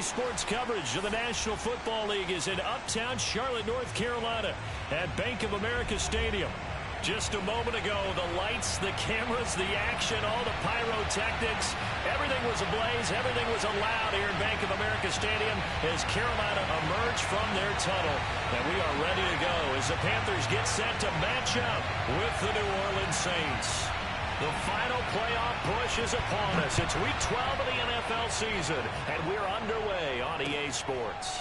Sports coverage of the National Football League is in uptown Charlotte, North Carolina at Bank of America Stadium. Just a moment ago, the lights, the cameras, the action, all the pyrotechnics, everything was ablaze, everything was allowed here in Bank of America Stadium as Carolina emerged from their tunnel. And we are ready to go as the Panthers get set to match up with the New Orleans Saints. The final playoff push is upon us. It's Week 12 of the NFL season, and we're underway on EA Sports.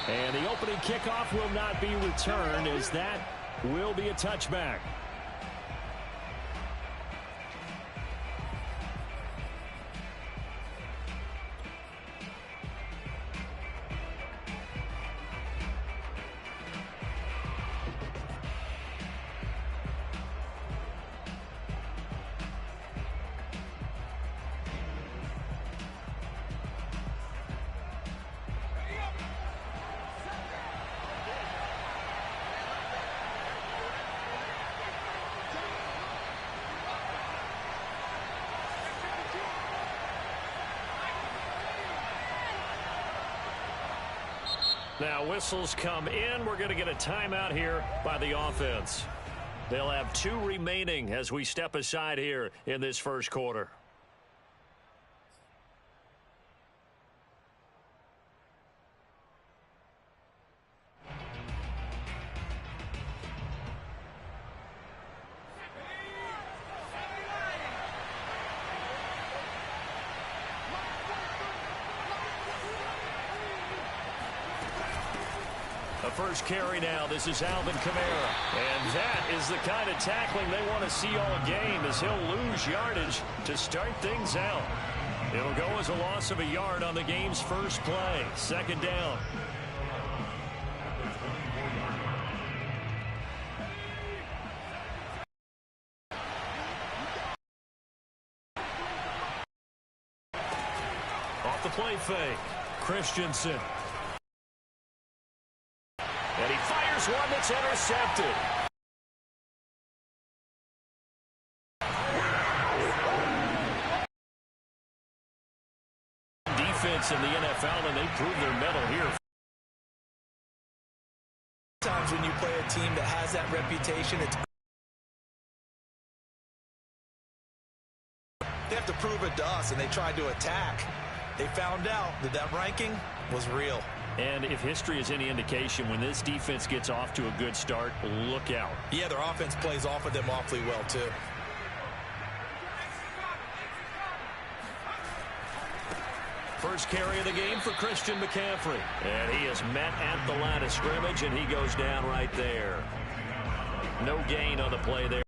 And the opening kickoff will not be returned, as that will be a touchback. Now whistles come in. We're going to get a timeout here by the offense. They'll have 2 remaining as we step aside here in this first quarter. First carry now. This is Alvin Kamara. And that is the kind of tackling they want to see all game, as he'll lose yardage to start things out. It'll go as a loss of a yard on the game's first play. Second down. Off the play fake. Christensen. And he fires one that's intercepted. Defense in the NFL, and they prove their mettle here. Sometimes when you play a team that has that reputation, they have to prove it to us, and they tried to attack. They found out that that ranking was real. And if history is any indication, when this defense gets off to a good start, look out. Yeah, their offense plays off of them awfully well, too. First carry of the game for Christian McCaffrey. And he is met at the line of scrimmage, and he goes down right there. No gain on the play there.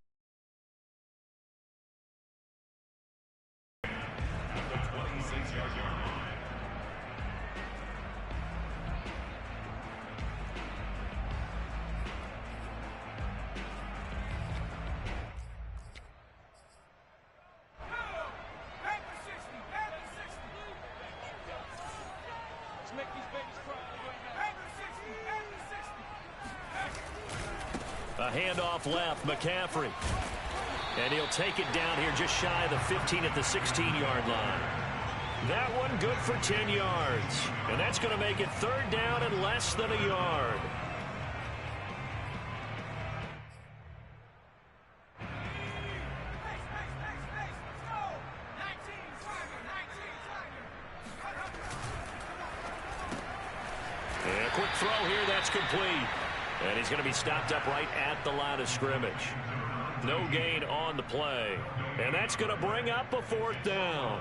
A handoff left, McCaffrey. And he'll take it down here just shy of the 15 at the 16-yard line. That one good for 10 yards. And that's going to make it third down and less than a yard. And a quick throw here, that's complete. And he's going to be stopped up right at the line of scrimmage. No gain on the play. And that's going to bring up a fourth down.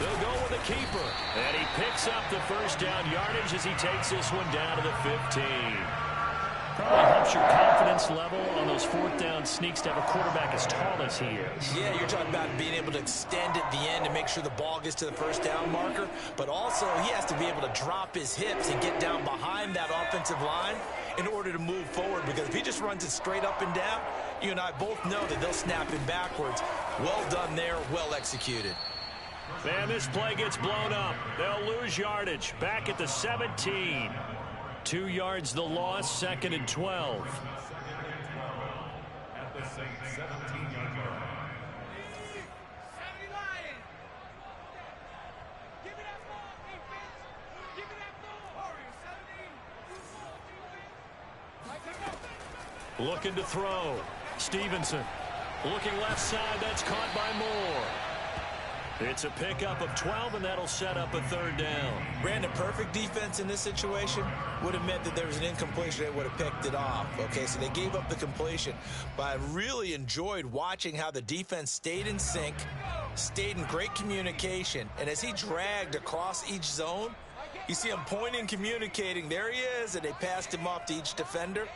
They'll go with a keeper. And he picks up the first down yardage as he takes this one down to the 15. Probably helps your confidence level on those fourth down sneaks to have a quarterback as tall as he is. Yeah, you're talking about being able to extend at the end to make sure the ball gets to the first down marker. But also, he has to be able to drop his hips and get down behind that offensive line in order to move forward. Because if he just runs it straight up and down, you and I both know that they'll snap him backwards. Well done there, well executed. And this play gets blown up. They'll lose yardage. Back at the 17. 2 yards the loss, 2nd and 12. At the same 17-yard line. Looking to throw. Stevenson. Looking left side. That's caught by Moore. It's a pickup of 12, and that'll set up a 3rd down. Brandon, perfect defense in this situation would have meant that there was an incompletion. They would have picked it off. Okay, so they gave up the completion. But I really enjoyed watching how the defense stayed in sync, stayed in great communication. And as he dragged across each zone, you see him pointing, communicating. There he is, and they passed him off to each defender.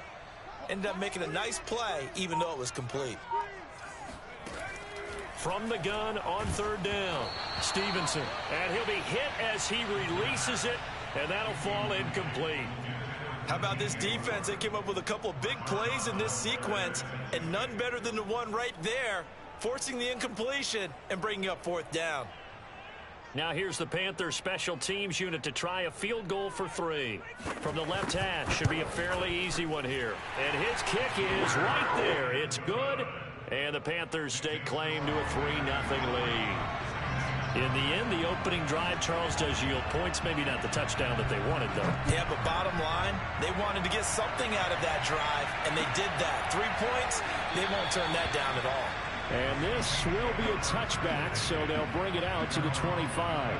Ended up making a nice play, even though it was complete. From the gun on 3rd down, Stevenson. And he'll be hit as he releases it, and that'll fall incomplete. How about this defense? They came up with a couple of big plays in this sequence, and none better than the one right there, forcing the incompletion and bringing up 4th down. Now here's the Panthers special teams unit to try a field goal for 3. From the left hash, should be a fairly easy one here. And his kick is right there. It's good. And the Panthers stake claim to a 3-0 lead. In the end, the opening drive, Charles, does yield points. Maybe not the touchdown that they wanted, though. Yeah, but bottom line, they wanted to get something out of that drive, and they did that. 3 points, they won't turn that down at all. And this will be a touchback, so they'll bring it out to the 25.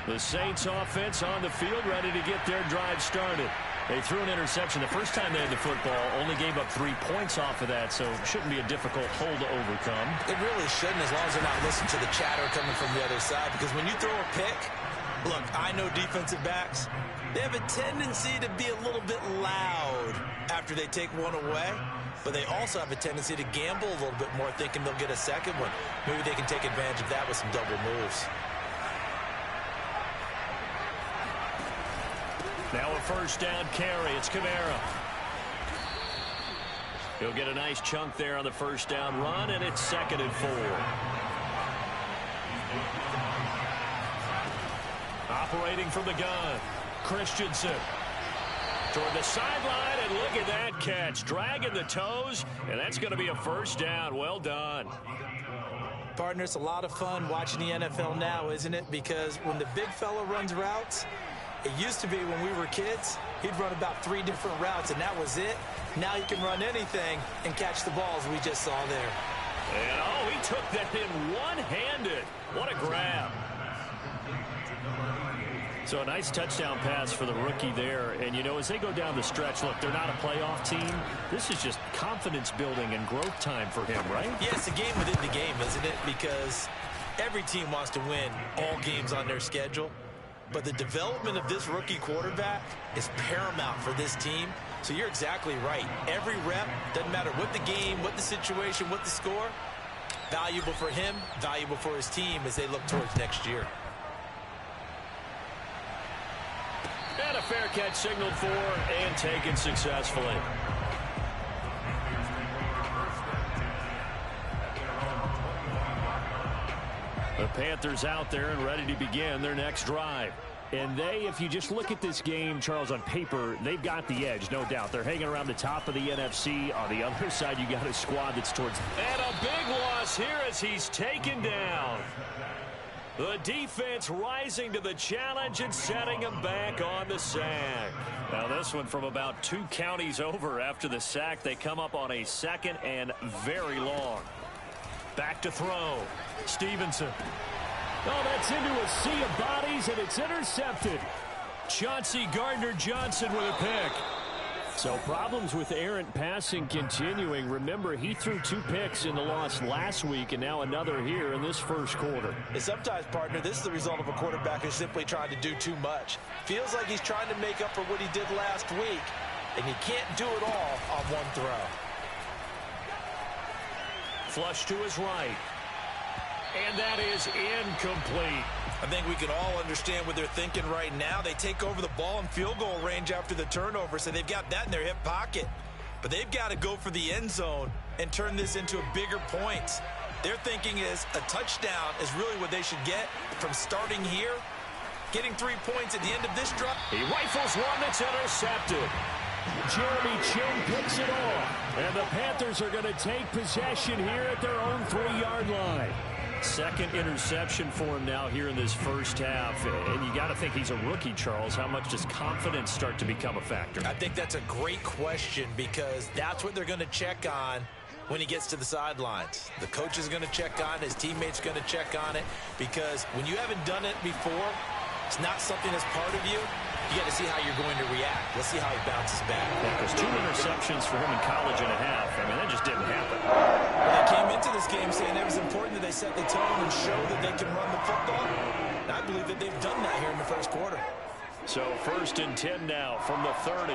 The Saints offense on the field, ready to get their drive started. They threw an interception the first time they had the football, only gave up 3 points off of that, so it shouldn't be a difficult hole to overcome. It really shouldn't, as long as they're not listening to the chatter coming from the other side, because when you throw a pick, look, I know defensive backs, they have a tendency to be a little bit loud after they take one away, but they also have a tendency to gamble a little bit more, thinking they'll get a second one. Maybe they can take advantage of that with some double moves. Now a 1st down carry. It's Kamara. He'll get a nice chunk there on the 1st down run, and it's 2nd and 4. Operating from the gun, Christensen. Toward the sideline, and look at that catch. Dragging the toes, and that's going to be a 1st down. Well done. Partner, it's a lot of fun watching the NFL now, isn't it? Because when the big fella runs routes, it used to be when we were kids, he'd run about 3 different routes, and that was it. Now he can run anything and catch the balls we just saw there. And, oh, he took that in one-handed. What a grab. So a nice touchdown pass for the rookie there. And, you know, as they go down the stretch, look, they're not a playoff team. This is just confidence building and growth time for him, right? Yeah, it's a game within the game, isn't it? Because every team wants to win all games on their schedule. But the development of this rookie quarterback is paramount for this team. So you're exactly right. Every rep, doesn't matter what the game, what the situation, what the score, valuable for him, valuable for his team as they look towards next year. And a fair catch signaled for and taken successfully. The Panthers out there and ready to begin their next drive. And they, if you just look at this game, Charles, on paper, they've got the edge, no doubt. They're hanging around the top of the NFC. On the other side, you got a squad that's towards... And a big loss here as he's taken down. The defense rising to the challenge and setting him back on the sack. Now this one from about 2 counties over after the sack. They come up on a 2nd and very long. Back to throw. Stevenson. Oh, that's into a sea of bodies, and it's intercepted. Chauncey Gardner-Johnson with a pick. So problems with errant passing continuing. Remember, he threw 2 picks in the loss last week, and now another here in this first quarter. And sometimes, partner, this is the result of a quarterback who's simply trying to do too much. Feels like he's trying to make up for what he did last week, and he can't do it all on one throw. Flush to his right. And that is incomplete. I think we can all understand what they're thinking right now. They take over the ball in field goal range after the turnover, so they've got that in their hip pocket. But they've got to go for the end zone and turn this into a bigger point. Their thinking is a touchdown is really what they should get from starting here. Getting 3 points at the end of this drive. He rifles one that's intercepted. Jeremy Chin picks it off. And the Panthers are going to take possession here at their own 3-yard line. Second interception for him now here in this first half. And you got to think he's a rookie, Charles. How much does confidence start to become a factor? I think that's a great question because that's what they're going to check on when he gets to the sidelines. The coach is going to check on it. His teammates are going to check on it because when you haven't done it before, it's not something that's part of you. You got to see how you're going to react. Let's see how he bounces back. Yeah, because 2 interceptions for him in college and a half. I mean, that just didn't happen. Well, they came into this game saying it was important that they set the tone and show that they can run the football. And I believe that they've done that here in the first quarter. So 1st and 10 now from the 30.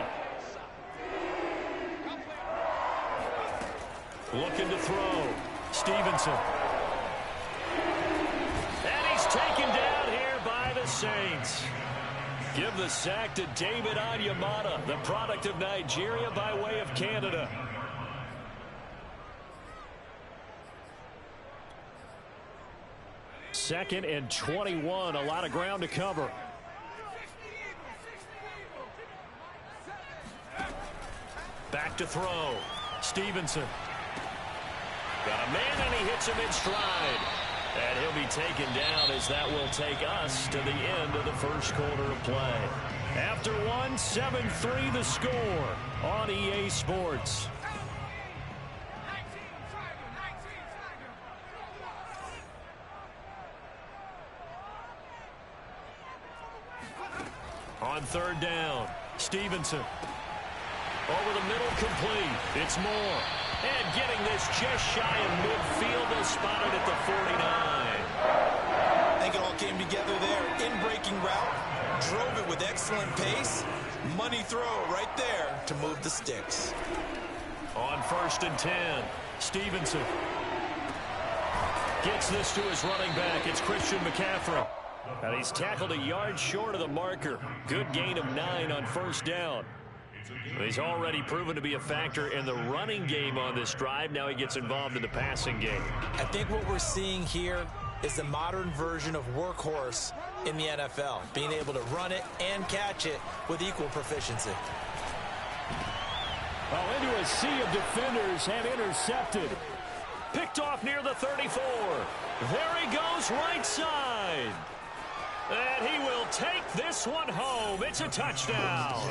Looking to throw. Stevenson. And he's taken down here by the Saints. Give the sack to David Onyemata, the product of Nigeria by way of Canada. Second and 21, a lot of ground to cover. Back to throw. Stevenson. Got a man and he hits him in stride. And he'll be taken down as that will take us to the end of the first quarter of play. After one, 7-3 the score on EA Sports. On 3rd down, Stevenson. Over the middle, complete. It's Moore. And getting this just shy of midfield. They'll spot it at the 49. I think it all came together there. In-breaking route. Drove it with excellent pace. Money throw right there to move the sticks. On 1st and 10, Stevenson. Gets this to his running back. It's Christian McCaffrey. And he's tackled a yard short of the marker. Good gain of 9 on 1st down. He's already proven to be a factor in the running game on this drive. Now he gets involved in the passing game. I think what we're seeing here is the modern version of workhorse in the NFL, being able to run it and catch it with equal proficiency. Well, into a sea of defenders and intercepted. Picked off near the 34. There he goes, right side. And he will take this one home. It's a touchdown.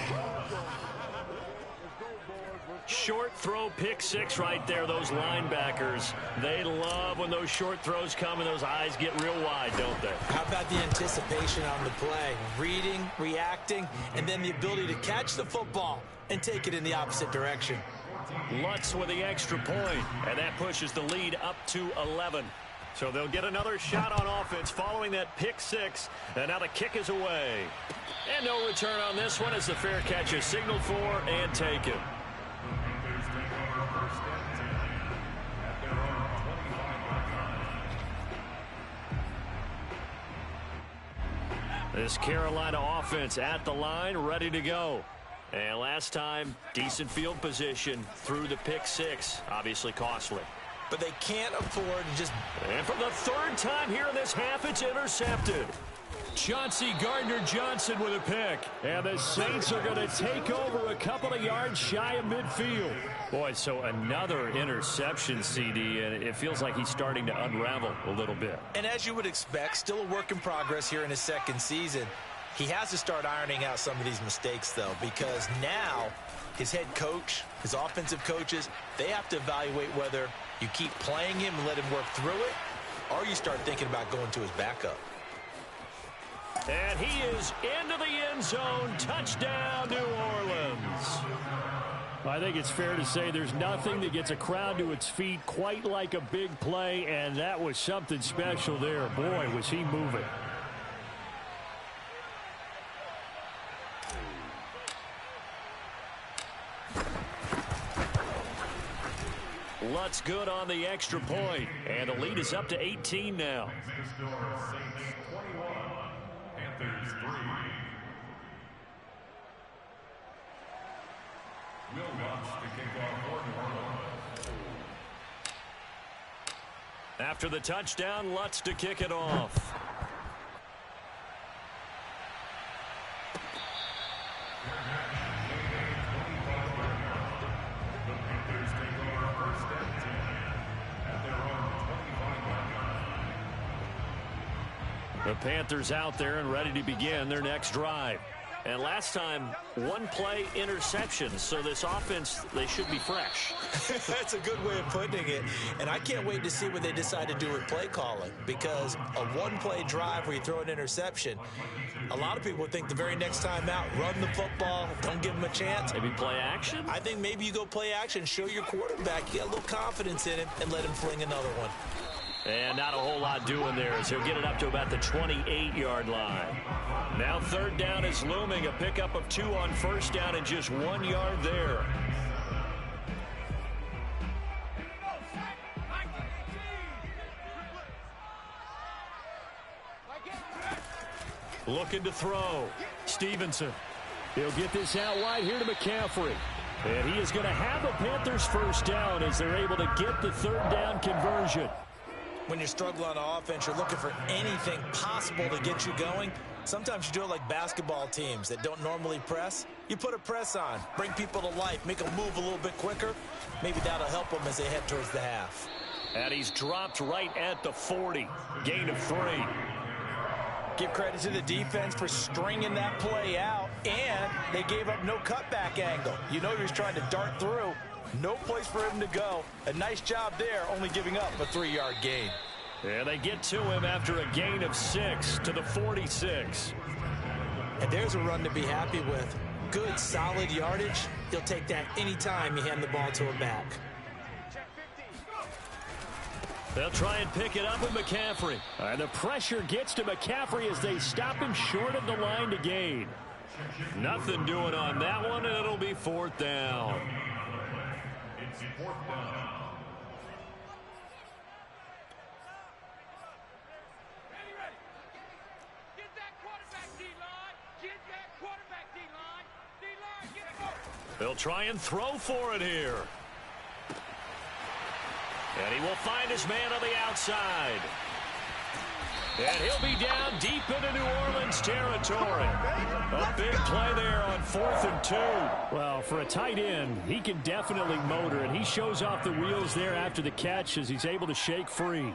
Short throw, pick 6 right there. Those linebackers, they love when those short throws come and those eyes get real wide, don't they? How about the anticipation on the play? Reading, reacting, and then the ability to catch the football and take it in the opposite direction. Lutz with the extra point, and that pushes the lead up to 11. So they'll get another shot on offense following that pick 6, and now the kick is away. And no return on this one as the fair catch is signaled for and taken. This Carolina offense at the line, ready to go. And last time, decent field position through the pick 6, obviously costly. But they can't afford to just... And for the 3rd time here in this half, it's intercepted. Chauncey Gardner-Johnson with a pick. And the Saints are going to take over a couple of yards shy of midfield. Boy, so another interception, CD, and it feels like he's starting to unravel a little bit. And as you would expect, still a work in progress here in his 2nd season. He has to start ironing out some of these mistakes, though, because now his head coach, his offensive coaches, they have to evaluate whether you keep playing him and let him work through it, or you start thinking about going to his backup. And he is into the end zone. Touchdown, New Orleans. I think it's fair to say there's nothing that gets a crowd to its feet quite like a big play, and that was something special there. Boy, was he moving. Lutz good on the extra point, and the lead is up to 18 now. After the touchdown, Lutz to kick it off. The Panthers out there and ready to begin their next drive. And last time, one-play interception. So this offense, they should be fresh. That's a good way of putting it. And I can't wait to see what they decide to do with play calling. Because a one-play drive where you throw an interception, a lot of people think the very next time out, run the football, don't give them a chance. Maybe play action? I think maybe you go play action, show your quarterback you got a little confidence in him, and let him fling another one. And not a whole lot doing there as he'll get it up to about the 28-yard line. Now third down is looming. A pickup of 2 on first down and just 1 yard there. Looking to throw. Stevenson. He'll get this out wide here to McCaffrey. And he is going to have a Panthers first down as they're able to get the third down conversion. When you're struggling on offense, you're looking for anything possible to get you going. Sometimes you do it like basketball teams that don't normally press. You put a press on, bring people to life, make them move a little bit quicker. Maybe that'll help them as they head towards the half. And he's dropped right at the 40. Gain of 3. Give credit to the defense for stringing that play out, and they gave up no cutback angle. You know he was trying to dart through. No place for him to go. A nice job there, only giving up a 3-yard gain. And they get to him after a gain of 6 to the 46. And there's a run to be happy with. Good, solid yardage. He'll take that anytime you hand the ball to a back. They'll try and pick it up with McCaffrey. And the pressure gets to McCaffrey as they stop him short of the line to gain. Nothing doing on that one, and it'll be 4th down. It's 4th down. They'll try and throw for it here. And he will find his man on the outside. And he'll be down deep into New Orleans territory. A big play there on 4th and 2. Well, for a tight end, he can definitely motor, and he shows off the wheels there after the catch as he's able to shake free.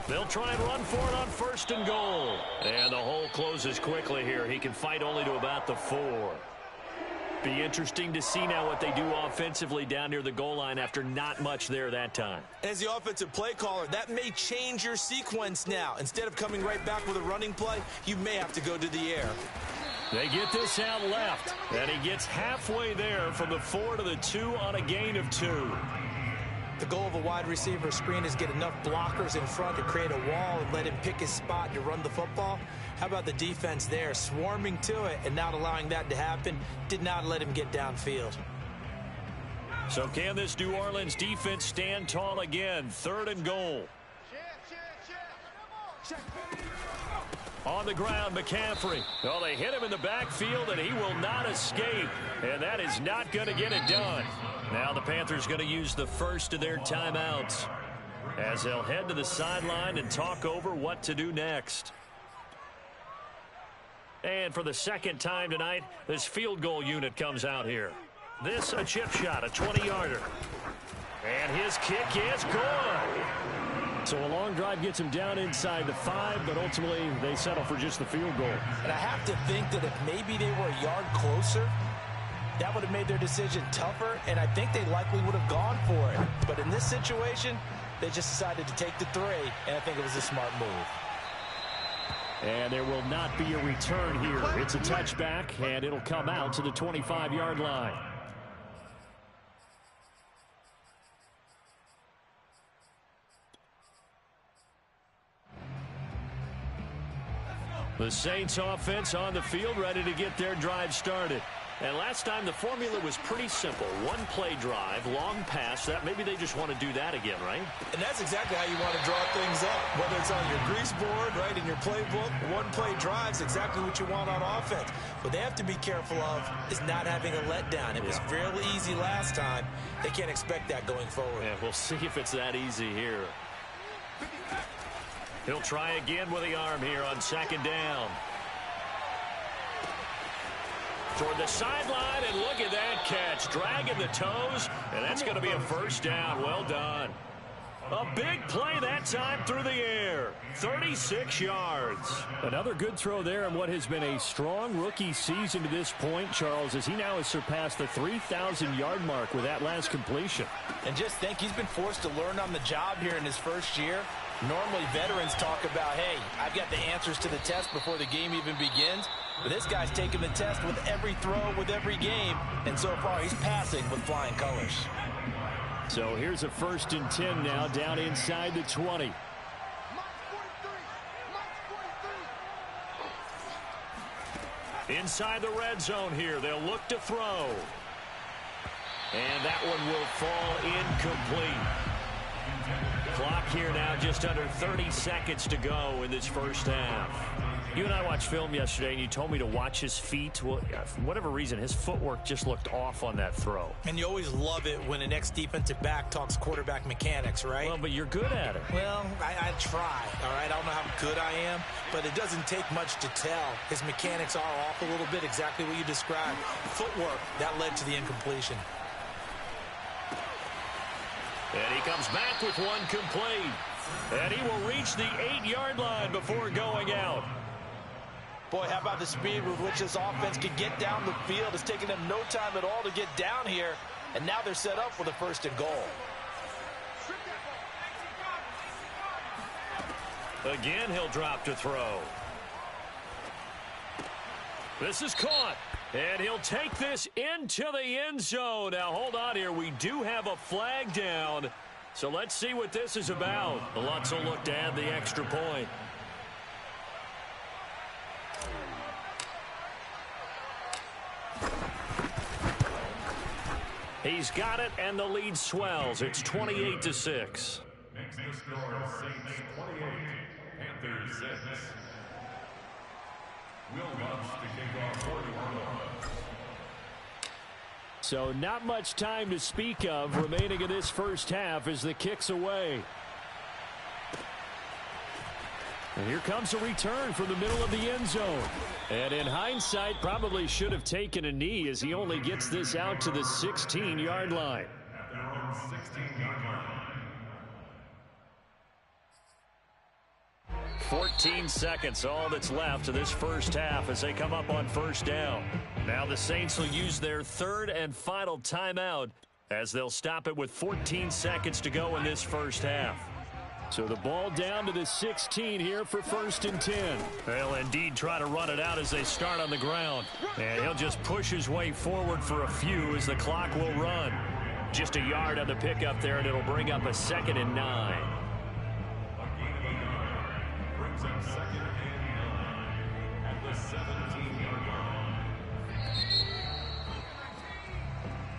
They'll try and run for it on 1st and goal. And the hole closes quickly here. He can fight only to about the 4. Be interesting to see now what they do offensively down near the goal line after not much there that time. As the offensive play caller, that may change your sequence now. Instead of coming right back with a running play, you may have to go to the air. They get this out left, and he gets halfway there from the 4 to the 2 on a gain of 2. The goal of a wide receiver screen is get enough blockers in front to create a wall and let him pick his spot to run the football. How about the defense there, swarming to it and not allowing that to happen? Did not let him get downfield. So can this New Orleans defense stand tall again? 3rd and goal. On the ground, McCaffrey. Oh, they hit him in the backfield, and he will not escape. And that is not going to get it done. Now the Panthers going to use the first of their timeouts as they'll head to the sideline and talk over what to do next. And for the second time tonight, this field goal unit comes out here. This a chip shot, a 20-yarder. And his kick is good. So a long drive gets him down inside the 5, but ultimately they settle for just the field goal. And I have to think that if maybe they were a yard closer, that would have made their decision tougher, and I think they likely would have gone for it. But in this situation, they just decided to take the 3, and I think it was a smart move. And there will not be a return here. It's a touchback, and it'll come out to the 25-yard line. The Saints offense on the field, ready to get their drive started. And last time the formula was pretty simple. One play drive, long pass. That maybe they just want to do that again, right? And that's exactly how you want to draw things up. Whether it's on your grease board, right, in your playbook, one play drive's exactly what you want on offense. What they have to be careful of is not having a letdown. It was fairly easy last time. They can't expect that going forward. Yeah, we'll see if it's that easy here. He'll try again with the arm here on second down. Toward the sideline, and look at that catch. Dragging the toes, and that's going to be a first down. Well done. A big play that time through the air. 36 yards. Another good throw there in what has been a strong rookie season to this point, Charles, as he now has surpassed the 3,000-yard mark with that last completion. And just think, he's been forced to learn on the job here in his first year. Normally, veterans talk about, hey, I've got the answers to the test before the game even begins. But this guy's taking the test with every throw, with every game. And so far, he's passing with flying colors. So here's a 1st and 10 now, down inside the 20. Inside the red zone here, they'll look to throw. And that one will fall incomplete. Clock here now, just under 30 seconds to go in this first half. You and I watched film yesterday, and you told me to watch his feet. Well, for whatever reason, his footwork just looked off on that throw. And you always love it when an ex-defensive back talks quarterback mechanics, right? Well, but you're good at it. Well, I try, all right? I don't know how good I am, but it doesn't take much to tell. His mechanics are off a little bit, exactly what you described. Footwork, that led to the incompletion. And he comes back with one complete. And he will reach the 8-yard line before going out. Boy, how about the speed with which this offense could get down the field? It's taken them no time at all to get down here. And now they're set up for the 1st and goal. Again, he'll drop to throw. This is caught. And he'll take this into the end zone. Now, hold on here. We do have a flag down. So let's see what this is about. The Lutz will look to add the extra point. He's got it, and the lead swells. It's 28-6. Next to score, Saints 28, Panthers 6. Will Lutz to kick off for the Orlando. So not much time to speak of remaining in this first half as the kick's away. And here comes a return from the middle of the end zone. And in hindsight, probably should have taken a knee as he only gets this out to the 16-yard line. At their own 16-yard line. 14 seconds, all that's left of this first half as they come up on first down. Now the Saints will use their 3rd and final timeout as they'll stop it with 14 seconds to go in this first half. So the ball down to the 16 here for 1st and 10. They'll indeed try to run it out as they start on the ground. And he'll just push his way forward for a few as the clock will run. Just a yard on the pickup there, and it'll bring up a 2nd and 9. Brings up 2nd and 9 at the 17-yard line.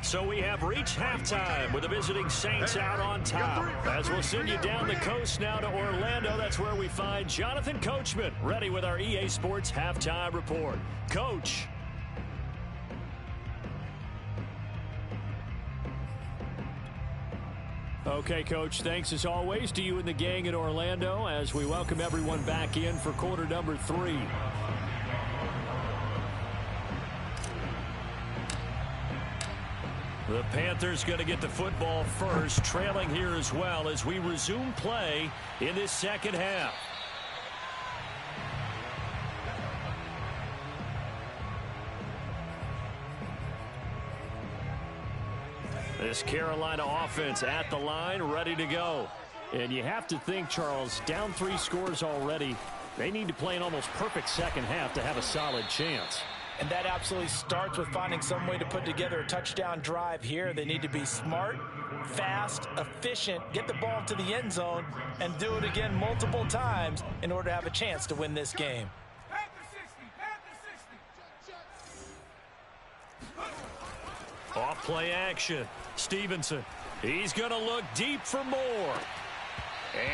So we have reached halftime with the visiting Saints out on top. As we'll send you down the coast now to Orlando, that's where we find Jonathan Coachman, ready with our EA Sports Halftime Report. Coach. Okay, Coach, thanks as always to you and the gang in Orlando as we welcome everyone back in for quarter number 3. The Panthers going to get the football first, trailing here as well as we resume play in this second half. This Carolina offense at the line, ready to go. And you have to think, Charles, down 3 scores already. They need to play an almost perfect second half to have a solid chance. And that absolutely starts with finding some way to put together a touchdown drive here. They need to be smart, fast, efficient, get the ball to the end zone, and do it again multiple times in order to have a chance to win this game. Play action. Stevenson. He's going to look deep for more.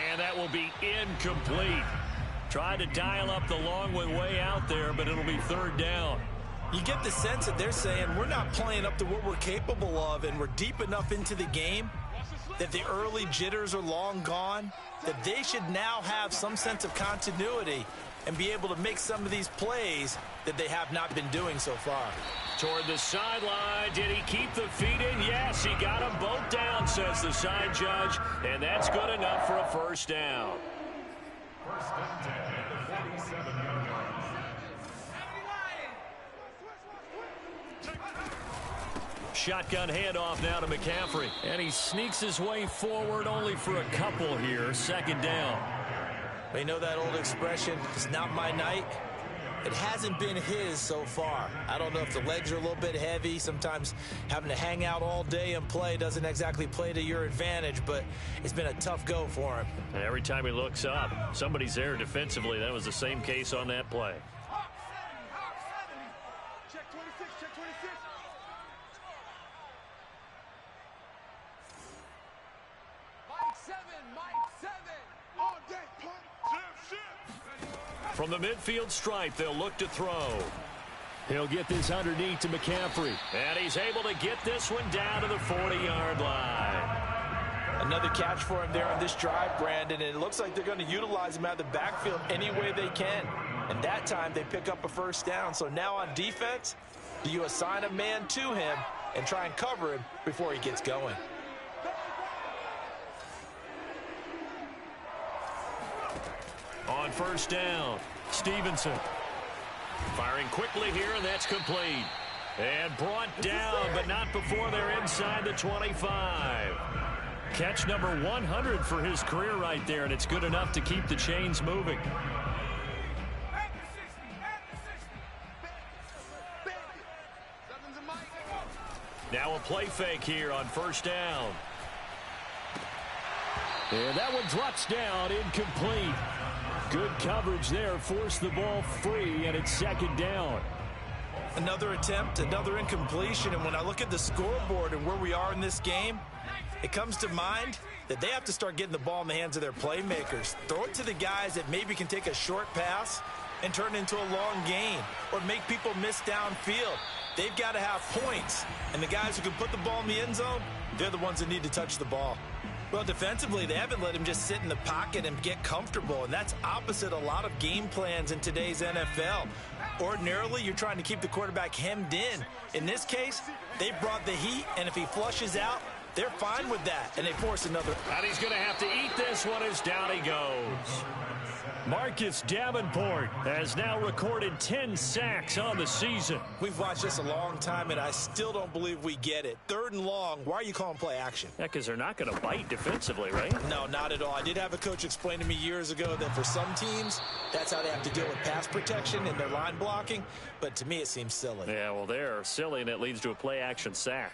And that will be incomplete. Tried to dial up the long way out there, but it'll be third down. You get the sense that they're saying we're not playing up to what we're capable of, and we're deep enough into the game that the early jitters are long gone, that they should now have some sense of continuity and be able to make some of these plays that they have not been doing so far. Toward the sideline. Did he keep the feet in? Yes, he got them both down, says the side judge, and that's good enough for a first down. First and 10 at the 47-yard line. Shotgun handoff now to McCaffrey. And he sneaks his way forward only for a couple here. Second down. They know that old expression, it's not my night. It hasn't been his so far. I don't know if the legs are a little bit heavy. Sometimes having to hang out all day and play doesn't exactly play to your advantage, but it's been a tough go for him. And every time he looks up, somebody's there defensively. That was the same case on that play. Check 26, check 26. Mike 7, Mike 7. All day, punt. From the midfield stripe, they'll look to throw. He'll get this underneath to McCaffrey. And he's able to get this one down to the 40-yard line. Another catch for him there on this drive, Brandon, and it looks like they're going to utilize him out of the backfield any way they can. And that time they pick up a first down. So now on defense, do you assign a man to him and try and cover him before he gets going? On first down, Stevenson. Firing quickly here, and that's complete. And brought down, but not before they're inside the 25. Catch number 100 for his career right there, and it's good enough to keep the chains moving. Now a play fake here on first down. And that one drops down, incomplete. Good coverage there, forced the ball free, and it's second down. Another attempt, another incompletion, and when I look at the scoreboard and where we are in this game, it comes to mind that they have to start getting the ball in the hands of their playmakers. Throw it to the guys that maybe can take a short pass and turn it into a long gain or make people miss downfield. They've got to have points, and the guys who can put the ball in the end zone, they're the ones that need to touch the ball. Well, defensively, they haven't let him just sit in the pocket and get comfortable, and that's opposite a lot of game plans in today's NFL. Ordinarily, you're trying to keep the quarterback hemmed in. In this case, they brought the heat, and if he flushes out, they're fine with that, and they force another. And he's going to have to eat this one as down he goes. Marcus Davenport has now recorded 10 sacks on the season. We've watched this a long time, and I still don't believe we get it. Third and long, why are you calling play action? Yeah, because they're not going to bite defensively, right? No, not at all. I did have a coach explain to me years ago that for some teams, that's how they have to deal with pass protection and their line blocking, but to me it seems silly. Yeah, well, they're silly, and it leads to a play action sack.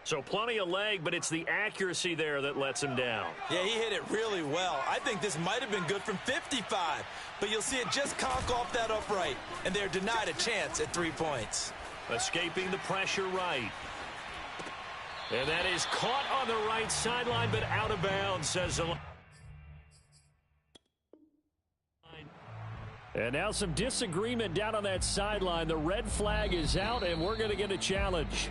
So plenty of leg, but it's the accuracy there that lets him down. Yeah, he hit it really well. I think this might have been good from 55, but you'll see it just conk off that upright, and they're denied a chance at 3 points. Escaping the pressure right. And that is caught on the right sideline, but out of bounds, says the line. And now some disagreement down on that sideline. The red flag is out, and we're going to get a challenge.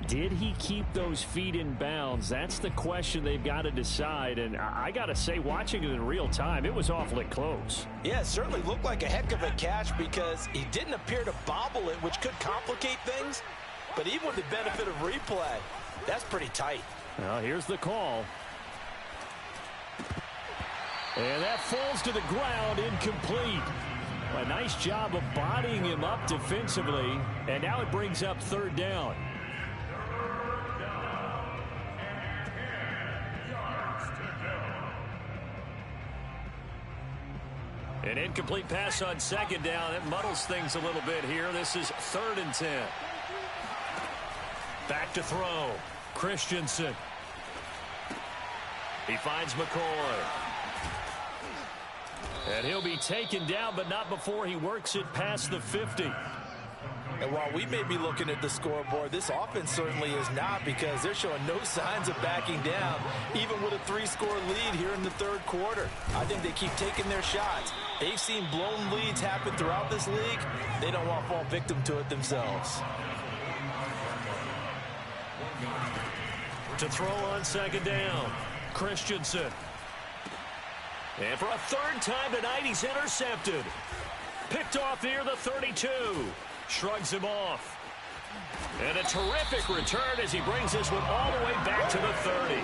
Did he keep those feet in bounds? That's the question they've got to decide. And I got to say, watching it in real time, it was awfully close. Yeah, it certainly looked like a heck of a catch because he didn't appear to bobble it, which could complicate things. But even with the benefit of replay, that's pretty tight. Well, here's the call. And that falls to the ground, incomplete. A nice job of bodying him up defensively. And now it brings up third down. An incomplete pass on second down. It muddles things a little bit here. This is 3rd and 10. Back to throw. Christensen. He finds McCoy. And he'll be taken down, but not before he works it past the 50. And while we may be looking at the scoreboard, this offense certainly is not, because they're showing no signs of backing down, even with a 3-score lead here in the third quarter. I think they keep taking their shots. They've seen blown leads happen throughout this league. They don't want to fall victim to it themselves. To throw on second down, Christensen. And for a third time tonight, he's intercepted. Picked off near the 32. Shrugs him off. And a terrific return as he brings this one all the way back to the 30.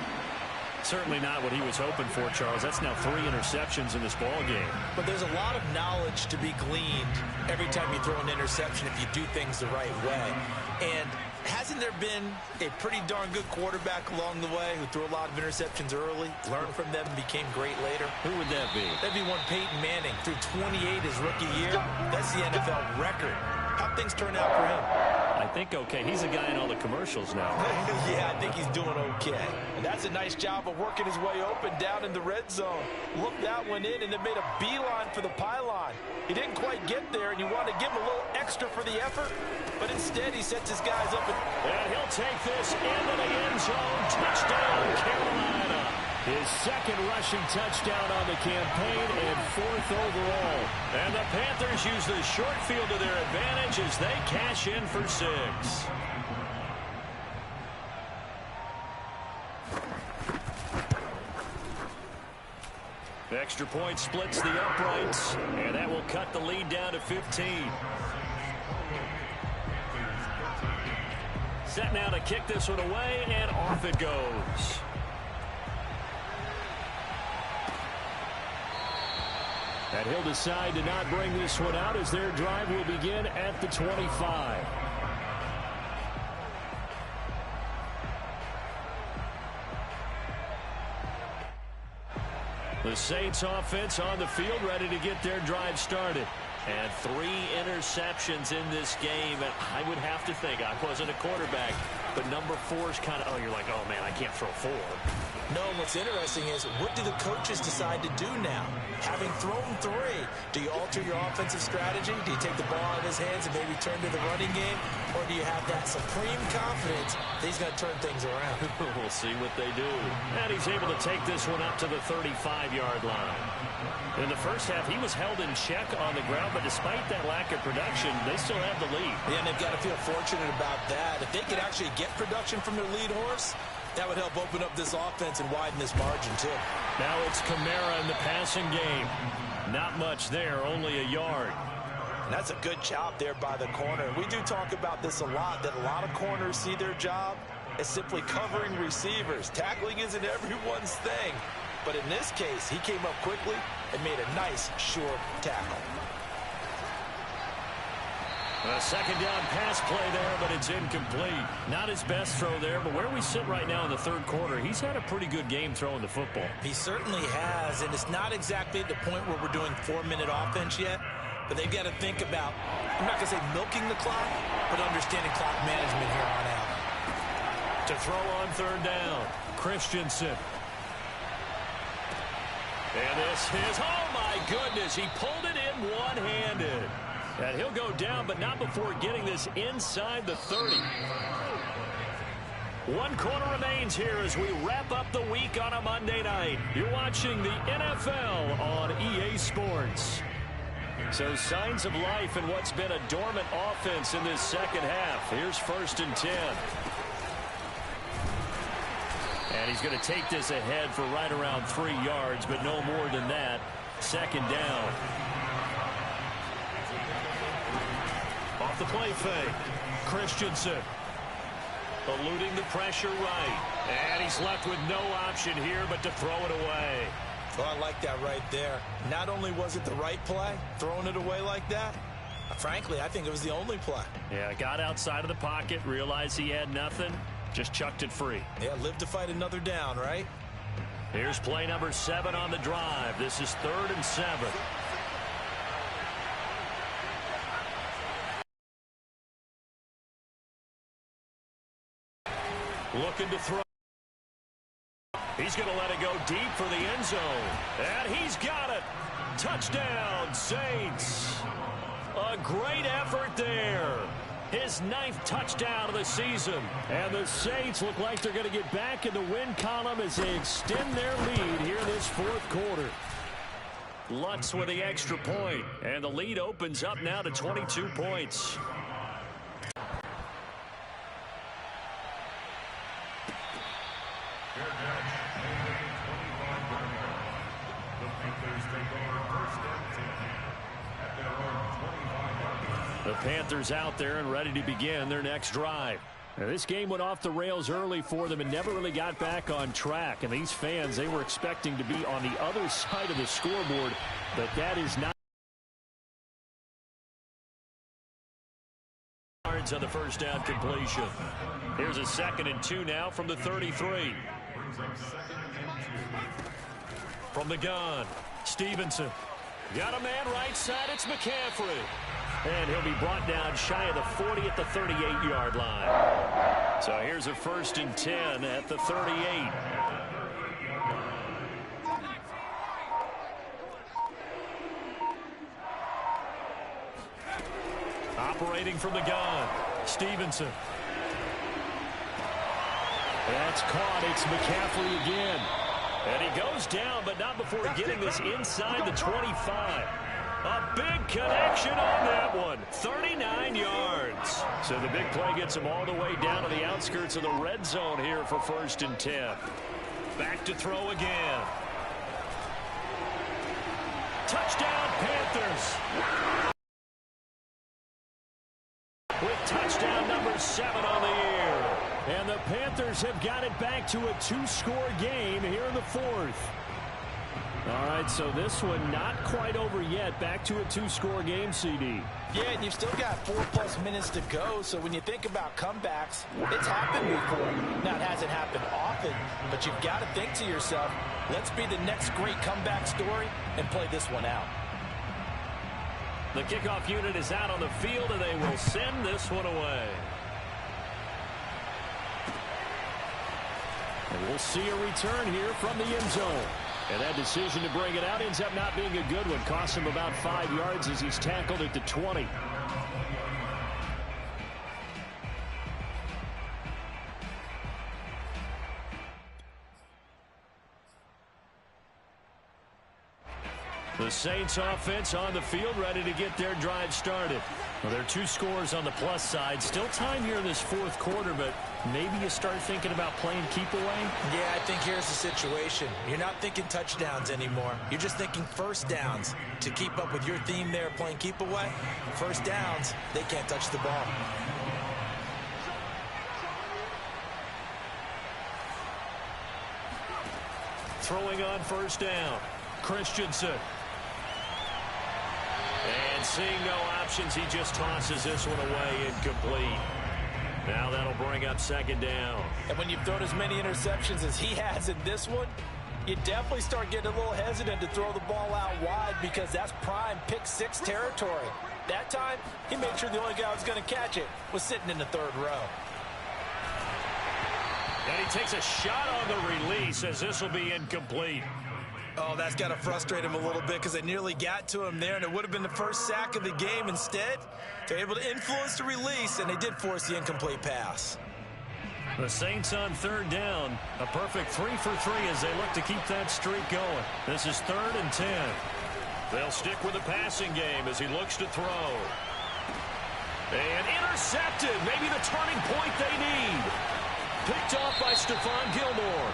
Certainly not what he was hoping for, Charles. That's now 3 interceptions in this ball game. But there's a lot of knowledge to be gleaned every time you throw an interception if you do things the right way. And hasn't there been a pretty darn good quarterback along the way who threw a lot of interceptions early, learned from them, and became great later? Who would that be? That'd be one Peyton Manning. Threw 28 his rookie year. That's the NFL record. How'd things turn out for him? I think okay. He's a guy in all the commercials now. Yeah, I think he's doing okay. And that's a nice job of working his way open down in the red zone. Looked that one in and then made a beeline for the pylon. He didn't quite get there, and you want to give him a little extra for the effort. But instead, he sets his guys up. And he'll take this into the end zone. Touchdown, Carolina. His second rushing touchdown on the campaign and 4th overall. And the Panthers use the short field to their advantage as they cash in for 6. Extra point splits the uprights, and that will cut the lead down to 15. Set now to kick this one away, and off it goes. And he'll decide to not bring this one out as their drive will begin at the 25. The Saints offense on the field ready to get their drive started. And 3 interceptions in this game. And I would have to think, I wasn't a quarterback, but number 4 is kind of, oh, you're like, oh, man, I can't throw 4. No, what's interesting is, what do the coaches decide to do now? Having thrown 3, do you alter your offensive strategy? Do you take the ball out of his hands and maybe turn to the running game? Or do you have that supreme confidence that he's going to turn things around? We'll see what they do. And he's able to take this one up to the 35-yard line. In the first half, he was held in check on the ground, but despite that lack of production, they still have the lead. Yeah, and they've got to feel fortunate about that. If they could actually get production from their lead horse, that would help open up this offense and widen this margin, too. Now it's Kamara in the passing game. Not much there, only a yard. And that's a good job there by the corner. We do talk about this a lot, that a lot of corners see their job as simply covering receivers. Tackling isn't everyone's thing. But in this case, he came up quickly and made a nice, short tackle. A second down pass play there, but it's incomplete. Not his best throw there, but where we sit right now in the third quarter, he's had a pretty good game throwing the football. He certainly has, and it's not exactly at the point where we're doing 4-minute offense yet, but they've got to think about, I'm not going to say milking the clock, but understanding clock management here on out. To throw on third down, Christensen. And this is, oh my goodness, he pulled it in one-handed. And he'll go down, but not before getting this inside the 30. 1 quarter remains here as we wrap up the week on a Monday night. You're watching the NFL on EA Sports. So signs of life in what's been a dormant offense in this second half. Here's 1st and 10. And he's going to take this ahead for right around 3 yards, but no more than that. Second down. Off the play fake. Christensen eluding the pressure right. And he's left with no option here but to throw it away. Well, I like that right there. Not only was it the right play, throwing it away like that, frankly, I think it was the only play. Yeah, got outside of the pocket, realized he had nothing, just chucked it free. Yeah, live to fight another down, right? Here's play number 7 on the drive. This is 3rd and 7. Looking to throw. He's going to let it go deep for the end zone. And he's got it. Touchdown, Saints. A great effort there. His 9th touchdown of the season. And the Saints look like they're going to get back in the win column as they extend their lead here this fourth quarter. Lutz with the extra point, and the lead opens up now to 22 points. The Panthers out there and ready to begin their next drive. Now, this game went off the rails early for them and never really got back on track. And these fans, they were expecting to be on the other side of the scoreboard, but that is not. Yards on the first down completion. Here's a 2nd and 2 now from the 33. From the gun, Stevenson. Got a man right side, it's McCaffrey. And he'll be brought down shy of the 40 at the 38-yard line. So here's a 1st and 10 at the 38. Operating from the gun, Stevenson. That's caught. It's McCaffrey again. And he goes down, but not before getting this inside the 25. A big connection on that one. 39 yards. So the big play gets him all the way down to the outskirts of the red zone here for 1st and 10. Back to throw again. Touchdown, Panthers. With touchdown number 7 on the year. And the Panthers have got it back to a 2-score game here in the 4th. All right, so this one not quite over yet. Back to a 2-score game, CD. Yeah, and you've still got 4+ minutes to go, so when you think about comebacks, it's happened before. Now, it hasn't happened often, but you've got to think to yourself, let's be the next great comeback story and play this one out. The kickoff unit is out on the field, and they will send this one away. And we'll see a return here from the end zone. And that decision to bring it out ends up not being a good one. Costs him about 5 yards as he's tackled at the 20. The Saints offense on the field, ready to get their drive started. Well, there are 2 scores on the plus side. Still time here in this 4th quarter, but maybe you start thinking about playing keep away? Yeah, I think here's the situation. You're not thinking touchdowns anymore. You're just thinking 1st downs. To keep up with your theme there, playing keep away, 1st downs, they can't touch the ball. Throwing on 1st down, Christensen. And seeing no options, he just tosses this one away, incomplete. Now that'll bring up 2nd down. And when you've thrown as many interceptions as he has in this one, you definitely start getting a little hesitant to throw the ball out wide because that's prime pick 6 territory. That time, he made sure the only guy who was going to catch it was sitting in the 3rd row. And he takes a shot on the release as this will be incomplete. Oh, that's got to frustrate him a little bit because they nearly got to him there, and it would have been the 1st sack of the game. Instead, they're able to influence the release, and they did force the incomplete pass. The Saints on 3rd down. A perfect 3 for 3 as they look to keep that streak going. This is 3rd and 10. They'll stick with the passing game as he looks to throw. And intercepted. Maybe the turning point they need. Picked off by Stephon Gilmore.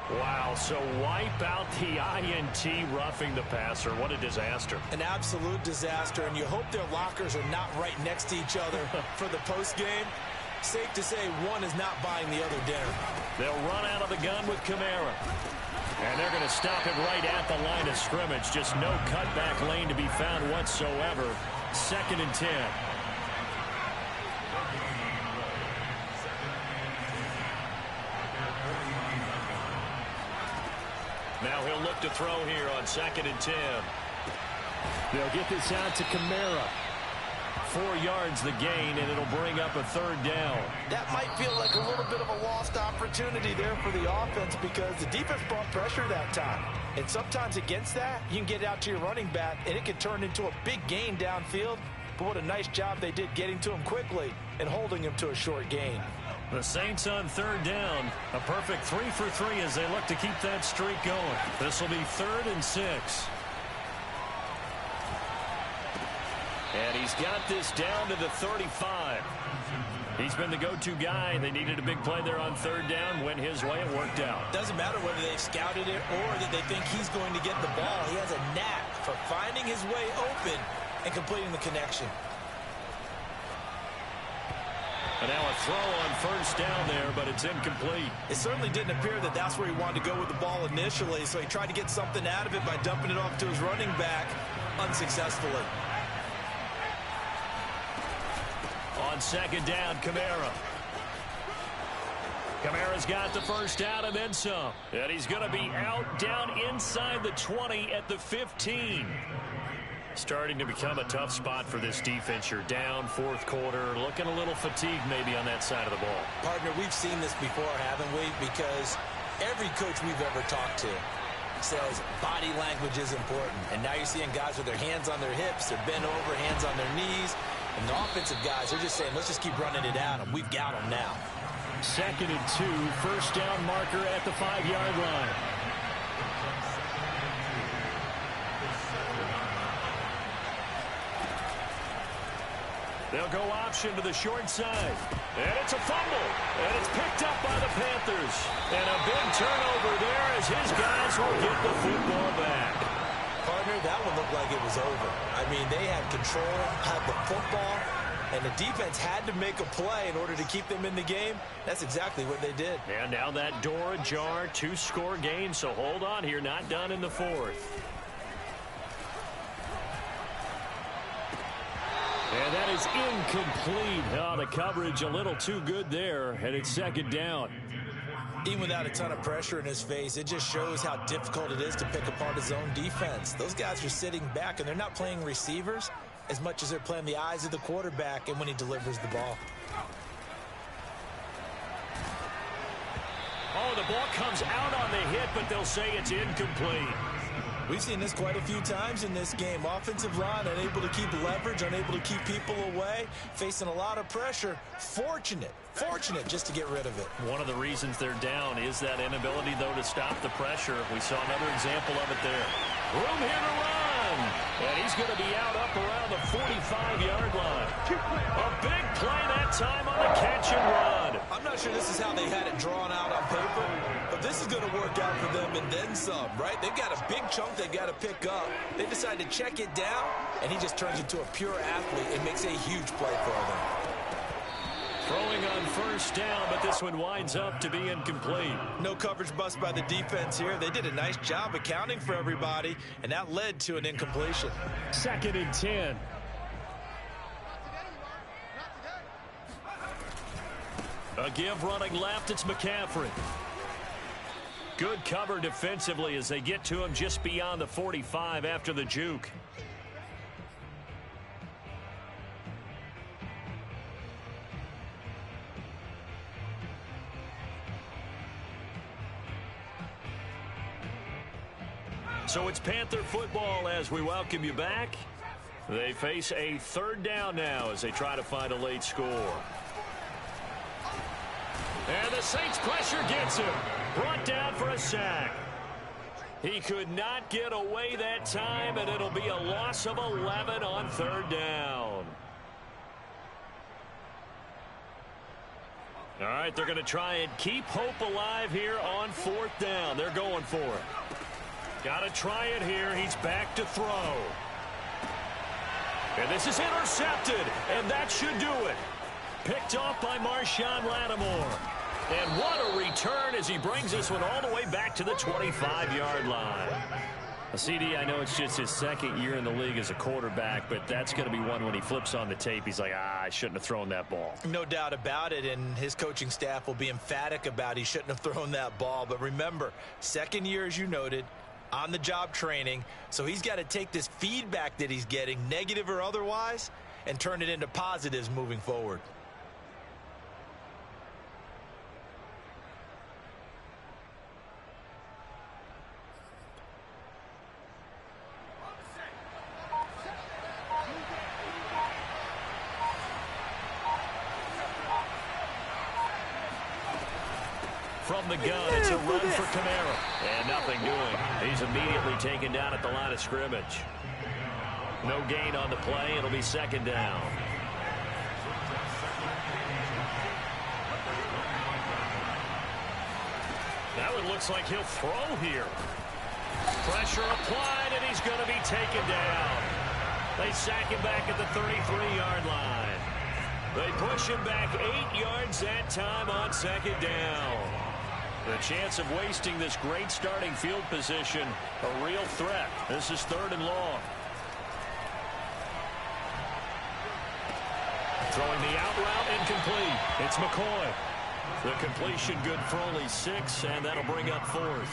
Wow, so wipe out the INT roughing the passer. What a disaster. An absolute disaster, and you hope their lockers are not right next to each other for the postgame. Safe to say one is not buying the other dinner. They'll run out of the gun with Kamara. And they're going to stop it right at the line of scrimmage. Just no cutback lane to be found whatsoever. 2nd and 10. Now he'll look to throw here on 2nd and 10. They'll get this out to Kamara. 4 yards the gain, and it'll bring up a third down. That might feel like a little bit of a lost opportunity there for the offense because the defense brought pressure that time. And sometimes against that, you can get out to your running back, and it can turn into a big gain downfield. But what a nice job they did getting to him quickly and holding him to a short gain. The Saints on third down. A perfect 3 for 3 as they look to keep that streak going. This will be 3rd and 6. And he's got this down to the 35. He's been the go-to guy. They needed a big play there on third down. Went his way. It worked out. Doesn't matter whether they've scouted it or that they think he's going to get the ball. He has a knack for finding his way open and completing the connection. And now a throw on first down there, but it's incomplete. It certainly didn't appear that that's where he wanted to go with the ball initially, so he tried to get something out of it by dumping it off to his running back unsuccessfully. On second down, Kamara. Kamara's got the first down and then some. And he's going to be out down inside the 20 at the 15. Starting to become a tough spot for this defense. You're down fourth quarter, looking a little fatigued maybe on that side of the ball. Partner, we've seen this before, haven't we? Because every coach we've ever talked to says body language is important. And now you're seeing guys with their hands on their hips, they're bent over, hands on their knees. And the offensive guys, they're just saying, let's just keep running it at them. We've got them now. 2nd and 2, first down marker at the 5-yard line. They'll go option to the short side. And it's a fumble. And it's picked up by the Panthers. And a big turnover there as his guys will get the football back. Partner, that one looked like it was over. I mean, they had control, had the football, and the defense had to make a play in order to keep them in the game. That's exactly what they did. And now that door ajar, 2-score game, so hold on here, not done in the 4th. And that is incomplete. Oh, the coverage a little too good there, and it's second down. Even without a ton of pressure in his face, it just shows how difficult it is to pick apart his own defense. Those guys are sitting back, and they're not playing receivers as much as they're playing the eyes of the quarterback and when he delivers the ball. Oh, the ball comes out on the hit, but they'll say it's incomplete. We've seen this quite a few times in this game. Offensive line unable to keep leverage, unable to keep people away, facing a lot of pressure. Fortunate just to get rid of it. One of the reasons they're down is that inability, though, to stop the pressure. We saw another example of it there. Room here to run. And he's going to be out up around the 45-yard line. A big play that time on the catch and run. I'm not sure this is how they had it drawn out on paper, but this is going to work out for them and then some, right? They've got a big chunk they've got to pick up. They decide to check it down, and he just turns into a pure athlete and makes a huge play for them. Throwing on first down, but this one winds up to be incomplete. No coverage bust by the defense here. They did a nice job accounting for everybody, and that led to an incompletion. 2nd and 10. A give running left, it's McCaffrey. Good cover defensively as they get to him just beyond the 45 after the juke. So it's Panther football as we welcome you back. They face a third down now as they try to find a late score. And the Saints pressure gets him. Brought down for a sack. He could not get away that time, and it'll be a loss of 11 on third down. All right, they're going to try and keep hope alive here on fourth down. They're going for it. Got to try it here. He's back to throw. And this is intercepted, and that should do it. Picked off by Marshawn Lattimore. And what a return as he brings this one all the way back to the 25-yard line. CD, I know it's just his second year in the league as a quarterback, but that's going to be one when he flips on the tape. He's like, I shouldn't have thrown that ball. No doubt about it, and his coaching staff will be emphatic about he shouldn't have thrown that ball. But remember, second year, as you noted, on-the-job training, so he's got to take this feedback that he's getting, negative or otherwise, and turn it into positives moving forward. From the gun, it's a run for Kamara. And nothing doing. He's immediately taken down at the line of scrimmage. No gain on the play. It'll be second down. Now it looks like he'll throw here. Pressure applied, and he's going to be taken down. They sack him back at the 33-yard line. They push him back 8 yards that time on second down. The chance of wasting this great starting field position, a real threat. This is 3rd and long. Throwing the out route incomplete. It's McCoy. The completion good for only 6, and that'll bring up 4th.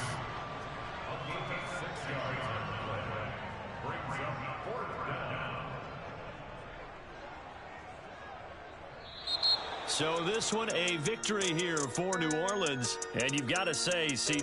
So this one a victory here for New Orleans. And you've got to say, CD,